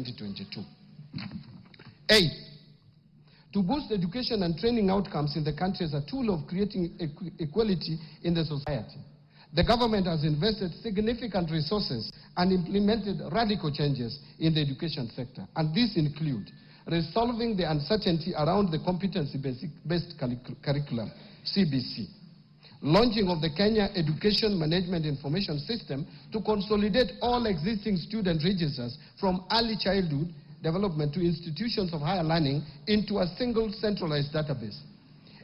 2022. 8. To boost education and training outcomes in the country as a tool of creating equality in the society, the government has invested significant resources and implemented radical changes in the education sector. And these include resolving the uncertainty around the competency-based curriculum, CBC, launching of the Kenya Education Management Information System to consolidate all existing student registers from early childhood development to institutions of higher learning into a single centralized database.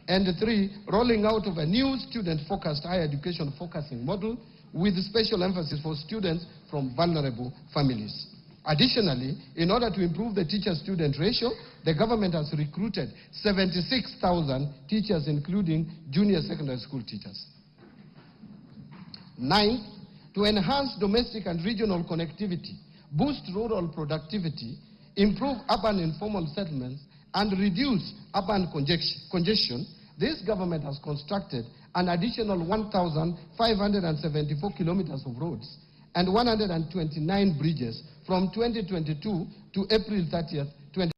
And 3, rolling out of a new student-focused higher education focusing model with special emphasis for students from vulnerable families. Additionally, in order to improve the teacher-student ratio, the government has recruited 76,000 teachers, including junior secondary school teachers. 9, to enhance domestic and regional connectivity, boost rural productivity, improve urban informal settlements, and reduce urban congestion, this government has constructed an additional 1,574 kilometers of roads and 129 bridges from 2022 to April 30th, 2020.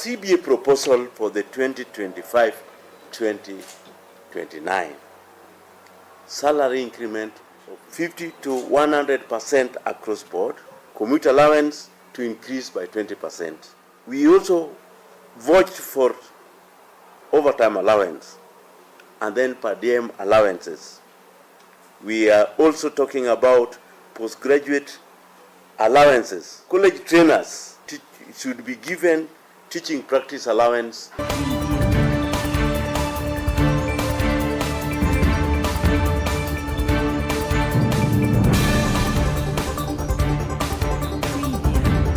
CBA proposal for the 2025-2029 salary increment of 50 to 100% across board, commute allowance to increase by 20%. We also voted for overtime allowance and then per diem allowances. We are also talking about postgraduate allowances. College trainers should be given teaching practice allowance.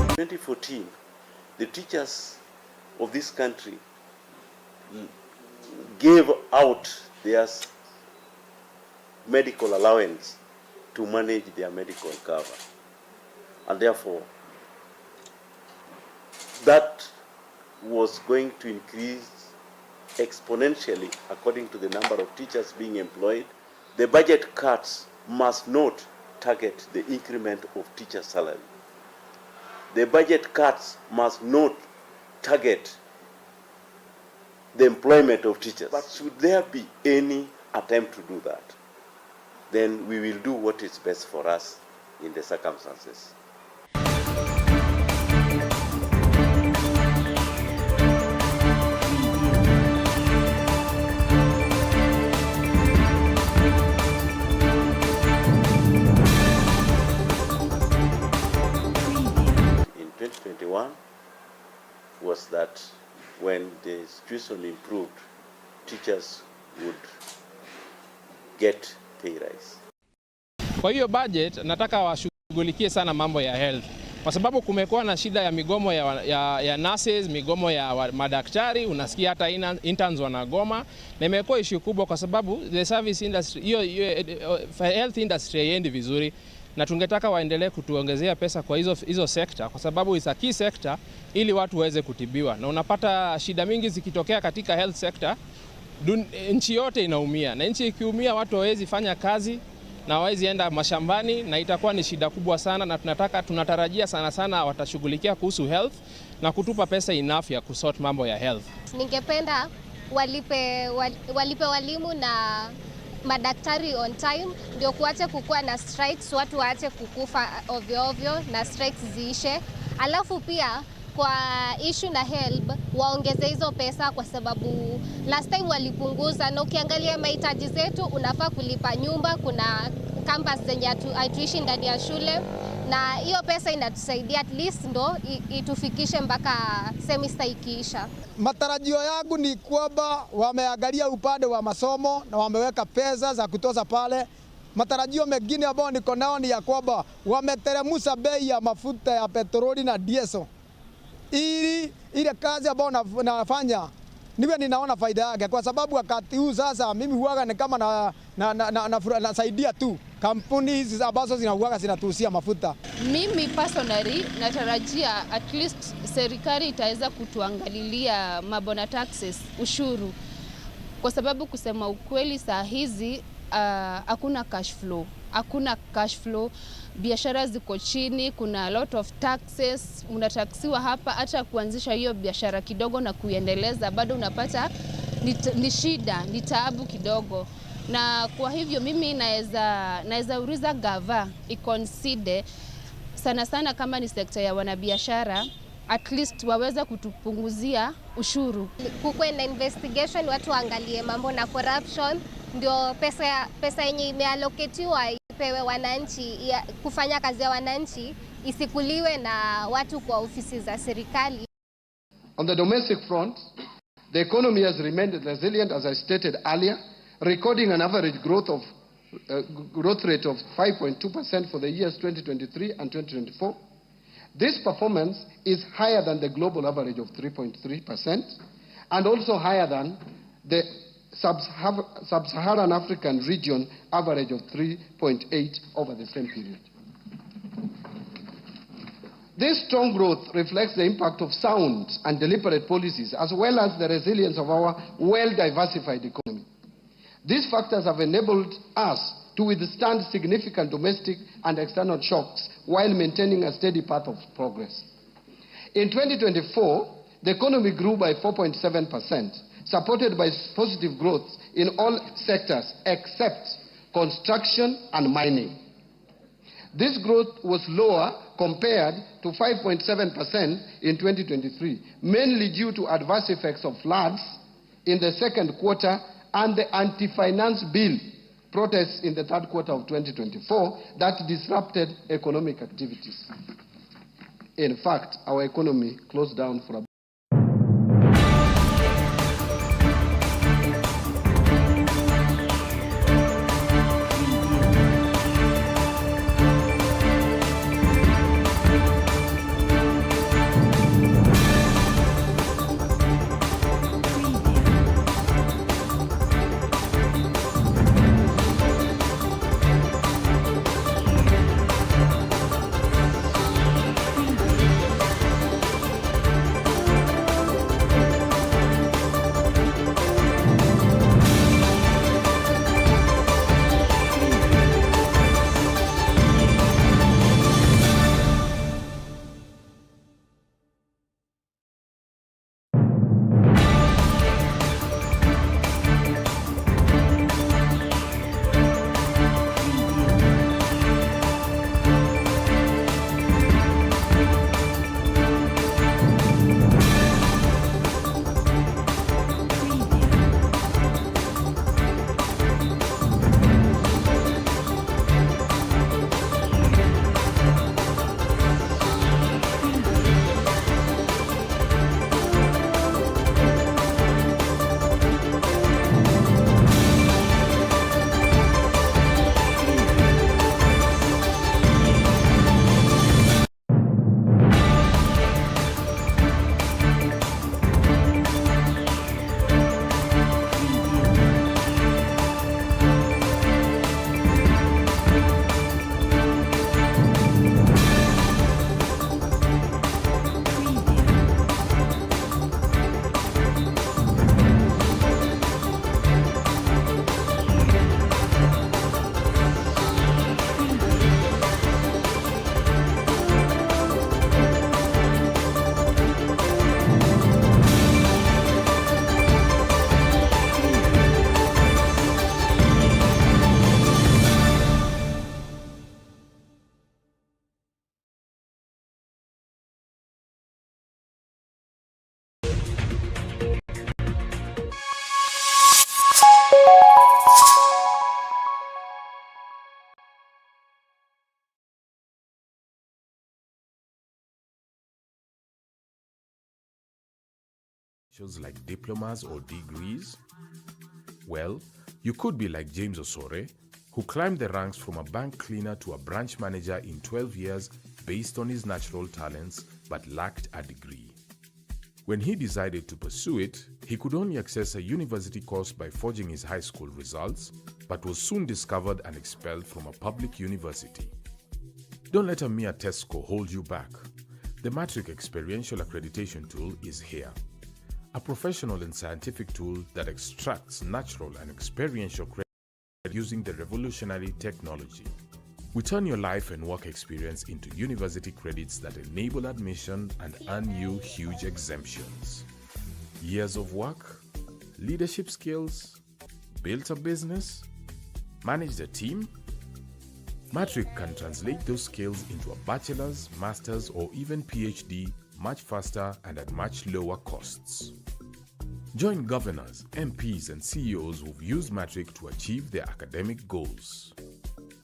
In 2014, the teachers of this country gave out their medical allowance to manage their medical cover, and therefore that was going to increase exponentially according to the number of teachers being employed. The budget cuts must not target the increment of teacher salary. The budget cuts must not target the employment of teachers. But should there be any attempt to do that, then we will do what is best for us in the circumstances. In 2021 was that when the situation improved, teachers would get pay rise. Kwa hiyo budget nataka washughulikie sana mambo ya health, kwa sababu kumekuwa na shida ya migomo ya nurses, migomo ya madaktari, unasikia hata interns wanagoma, na imekuwa issue kubwa kwa sababu the service industry, health industry haiendi vizuri, na tungetaka waendelee kutuongezea pesa kwa hizo sekta, kwa sababu is a key sector ili watu waweze kutibiwa. Na unapata shida mingi zikitokea katika health sector, nchi yote inaumia, na nchi ikiumia watu hawezi fanya kazi na hawezi enda mashambani, na itakuwa ni shida kubwa sana, na tunatarajia sana watashughulikia kuhusu health na kutupa pesa enough ya kusort mambo ya health. Ningependa walipe walimu na madaktari on time, ndio kuache kukua na strikes, watu waache kukufa ovyo ovyo na strikes ziishe. Alafu pia kwa issue na HELB waongeze hizo pesa, kwa sababu last time walipunguza, na ukiangalia mahitaji zetu unafaa kulipa nyumba, kuna campus zenye hatuishi ndani ya shule, na hiyo pesa inatusaidia at least ndo itufikishe mpaka semester ikiisha. Matarajio yangu ni kwamba wameangalia upande wa masomo na wameweka pesa za kutosha pale. Matarajio mengine ambayo niko nao ni ya kwamba wameteremsha bei ya mafuta ya petroli na diesel, ili ile kazi ambayo nafanya niwe ninaona faida yake, kwa sababu wakati huu sasa mimi huaga ni kama nasaidia tu kampuni hizi ambazo zinahuaga zinatuhusia mafuta. Mimi personally natarajia at least serikali itaweza kutuangalilia mabona taxes, ushuru, kwa sababu kusema ukweli saa hizi hakuna cash flow, biashara ziko chini, kuna a lot of taxes, unataksiwa hapa, hata kuanzisha hiyo biashara kidogo na kuendeleza bado unapata ni shida, ni taabu kidogo. Na kwa hivyo mimi naweza uliza gava iconsider sana sana kama ni sekta ya wanabiashara, at least waweza kutupunguzia ushuru. Kukuwe na investigation, watu waangalie mambo na corruption, ndio pesa yenye imeallocatiwa ipewe wananchi, kufanya kazi ya wananchi, isikuliwe na watu kwa ofisi za serikali. On the domestic front, the economy has remained resilient, as I stated earlier, recording an average growth rate of 5.2% for the years 2023 and 2024. This performance is higher than the global average of 3.3% and also higher than the sub-Saharan African region average of 3.8% over the same period. This strong growth reflects the impact of sound and deliberate policies, as well as the resilience of our well-diversified economy. These factors have enabled us to withstand significant domestic and external shocks while maintaining a steady path of progress. In 2024, the economy grew by 4.7%, supported by positive growth in all sectors except construction and mining. This growth was lower compared to 5.7% in 2023, mainly due to adverse effects of floods in the second quarter and the anti-finance bill protests in the third quarter of 2024 that disrupted economic activities. In fact, our economy closed down for a like diplomas or degrees? Well, you could be like James Osore, who climbed the ranks from a bank cleaner to a branch manager in 12 years based on his natural talents but lacked a degree. When he decided to pursue it, he could only access a university course by forging his high school results, but was soon discovered and expelled from a public university. Don't let a mere test score hold you back. The Matric Experiential Accreditation Tool is here. A professional and scientific tool that extracts natural and experiential credit using the revolutionary technology. We turn your life and work experience into university credits that enable admission and earn you huge exemptions. Years of work, leadership skills, built a business, managed a team. Matric can translate those skills into a bachelor's, master's, or even PhD much faster and at much lower costs. Join governors, MPs, and CEOs who've used Matric to achieve their academic goals.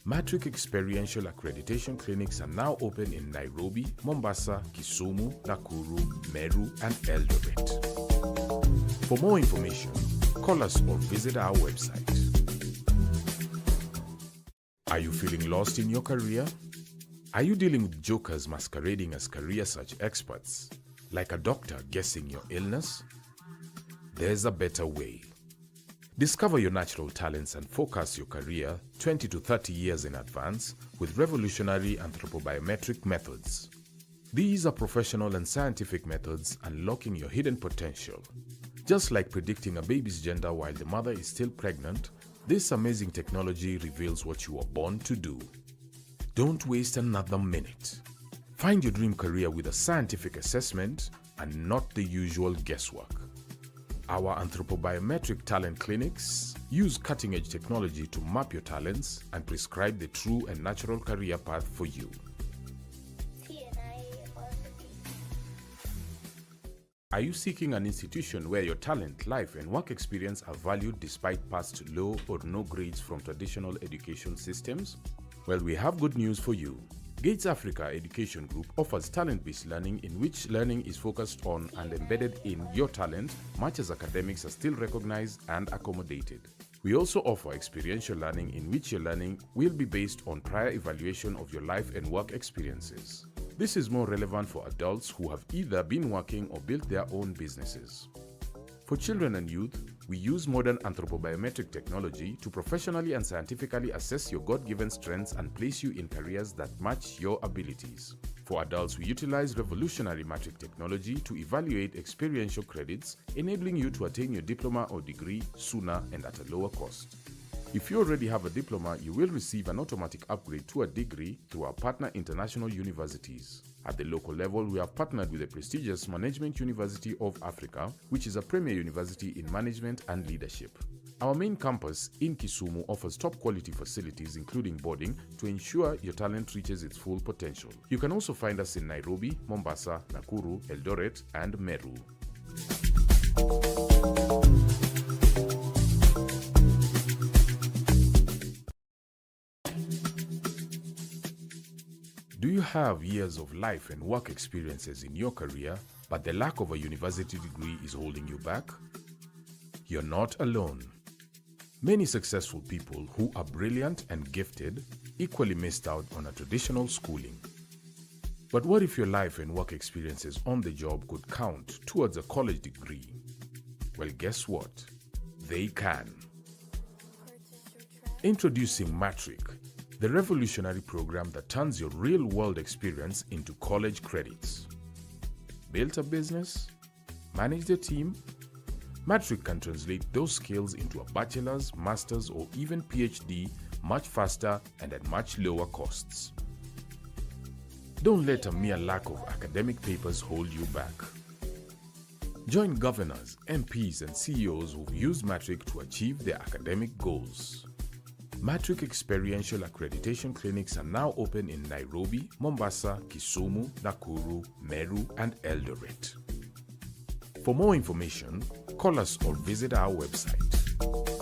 Matric Experiential Accreditation Clinics are now open in Nairobi, Mombasa, Kisumu, Nakuru, Meru, and Eldoret. For more information, call us or visit our website. Are you feeling lost in your career? Are you dealing with jokers masquerading as career search experts, like a doctor guessing your illness? There's a better way. Discover your natural talents and focus your career 20 to 30 years in advance with revolutionary anthropobiometric methods. These are professional and scientific methods unlocking your hidden potential. Just like predicting a baby's gender while the mother is still pregnant, this amazing technology reveals what you were born to do. Don't waste another minute. Find your dream career with a scientific assessment and not the usual guesswork. Our anthropobiometric talent clinics use cutting-edge technology to map your talents and prescribe the true and natural career path for you. Are you seeking an institution where your talent, life, and work experience are valued despite past low or no grades from traditional education systems? Well, we have good news for you. Gates Africa Education Group offers talent-based learning in which learning is focused on and embedded in your talent, much as academics are still recognized and accommodated. We also offer experiential learning in which your learning will be based on prior evaluation of your life and work experiences. This is more relevant for adults who have either been working or built their own businesses. For children and youth, we use modern anthropobiometric technology to professionally and scientifically assess your God-given strengths and place you in careers that match your abilities. For adults, we utilize revolutionary Matric technology to evaluate experiential credits, enabling you to attain your diploma or degree sooner and at a lower cost. If you already have a diploma, you will receive an automatic upgrade to a degree through our partner international universities. At the local level, we have partnered with the prestigious Management University of Africa, which is a premier university in management and leadership. Our main campus in Kisumu offers top quality facilities including boarding to ensure your talent reaches its full potential. You can also find us in Nairobi, Mombasa, Nakuru, Eldoret, and Meru. Do you have years of life and work experiences in your career, but the lack of a university degree is holding you back? You're not alone. Many successful people who are brilliant and gifted equally missed out on a traditional schooling. But what if your life and work experiences on the job could count towards a college degree? Well, guess what? They can. Introducing Matric, the revolutionary program that turns your real-world experience into college credits. Built a business? Managed a team? Matric can translate those skills into a bachelor's, master's, or even PhD much faster and at much lower costs. Don't let a mere lack of academic papers hold you back. Join governors, MPs, and CEOs who've used Matric to achieve their academic goals. Matric Experiential Accreditation Clinics are now open in Nairobi, Mombasa, Kisumu, Nakuru, Meru, and Eldoret. For more information, call us or visit our website.